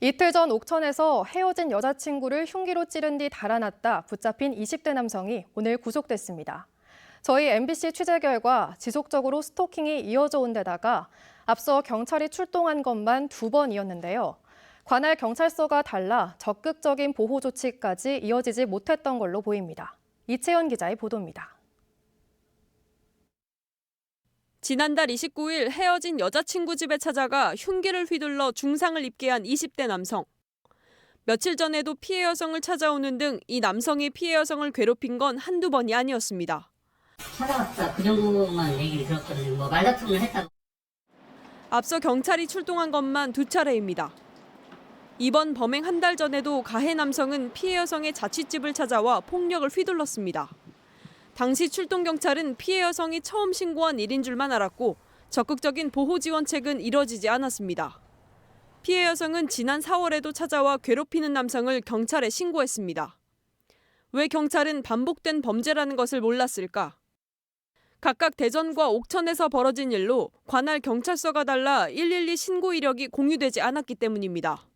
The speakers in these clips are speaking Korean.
이틀 전 옥천에서 헤어진 여자친구를 흉기로 찌른 뒤 달아났다 붙잡힌 20대 남성이 오늘 구속됐습니다. 저희 MBC 취재 결과 지속적으로 스토킹이 이어져 온 데다가 앞서 경찰이 출동한 것만 2번이었는데요. 관할 경찰서가 달라 적극적인 보호 조치까지 이어지지 못했던 걸로 보입니다. 이채연 기자의 보도입니다. 지난달 29일 헤어진 여자친구 집에 찾아가 흉기를 휘둘러 중상을 입게 한 20대 남성. 며칠 전에도 피해 여성을 찾아오는 등 이 남성이 피해 여성을 괴롭힌 건 한두 번이 아니었습니다. 찾아왔다 그 정도만 얘기를 들었거든요. 뭐 말다툼을 했다고. 앞서 경찰이 출동한 것만 2차례입니다. 이번 범행 한 달 전에도 가해 남성은 피해 여성의 자취집을 찾아와 폭력을 휘둘렀습니다. 당시 출동 경찰은 피해 여성이 처음 신고한 일인 줄만 알았고 적극적인 보호 지원책은 이뤄지지 않았습니다. 피해 여성은 지난 4월에도 찾아와 괴롭히는 남성을 경찰에 신고했습니다. 왜 경찰은 반복된 범죄라는 것을 몰랐을까? 각각 대전과 옥천에서 벌어진 일로 관할 경찰서가 달라 112 신고 이력이 공유되지 않았기 때문입니다.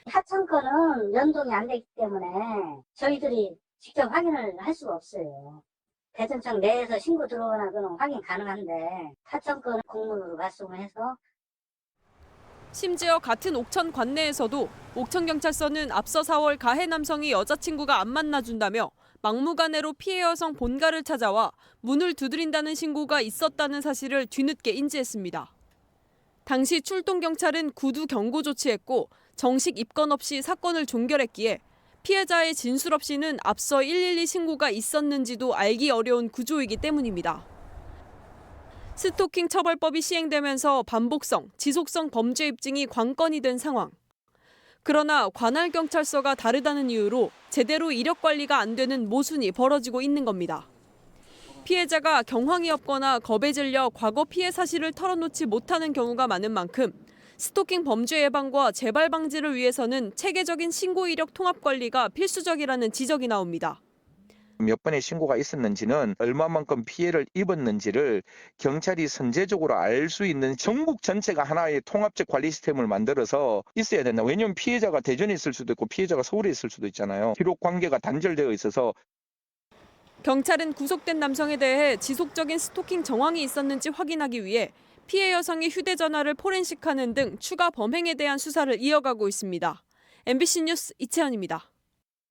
하천 건은 연동이 안 되기 때문에 저희들이 직접 확인을 할 수가 없어요. 대전청 내에서 신고 들어오나 그는 확인 가능한데 하천 건은 공문으로 발송을 해서. 심지어 같은 옥천 관내에서도 옥천경찰서는 앞서 4월 가해 남성이 여자친구가 안 만나준다며 막무가내로 피해 여성 본가를 찾아와 문을 두드린다는 신고가 있었다는 사실을 뒤늦게 인지했습니다. 당시 출동경찰은 구두 경고 조치했고 정식 입건 없이 사건을 종결했기에 피해자의 진술 없이는 앞서 112 신고가 있었는지도 알기 어려운 구조이기 때문입니다. 스토킹 처벌법이 시행되면서 반복성, 지속성 범죄 입증이 관건이 된 상황. 그러나 관할 경찰서가 다르다는 이유로 제대로 이력 관리가 안 되는 모순이 벌어지고 있는 겁니다. 피해자가 경황이 없거나 겁에 질려 과거 피해 사실을 털어놓지 못하는 경우가 많은 만큼 스토킹 범죄 예방과 재발 방지를 위해서는 체계적인 신고 이력 통합 관리가 필수적이라는 지적이 나옵니다. 몇 번의 신고가 있었는지는 얼마만큼 피해를 입었는지를 경찰이 선제적으로 알 수 있는 전국 전체가 하나의 통합적 관리 시스템을 만들어서 있어야 된다. 왜냐하면 피해자가 대전에 있을 수도 있고 피해자가 서울에 있을 수도 있잖아요. 기록 관계가 단절되어 있어서. 경찰은 구속된 남성에 대해 지속적인 스토킹 정황이 있었는지 확인하기 위해 피해 여성의 휴대전화를 포렌식하는 등 추가 범행에 대한 수사를 이어가고 있습니다. MBC 뉴스 이채연입니다.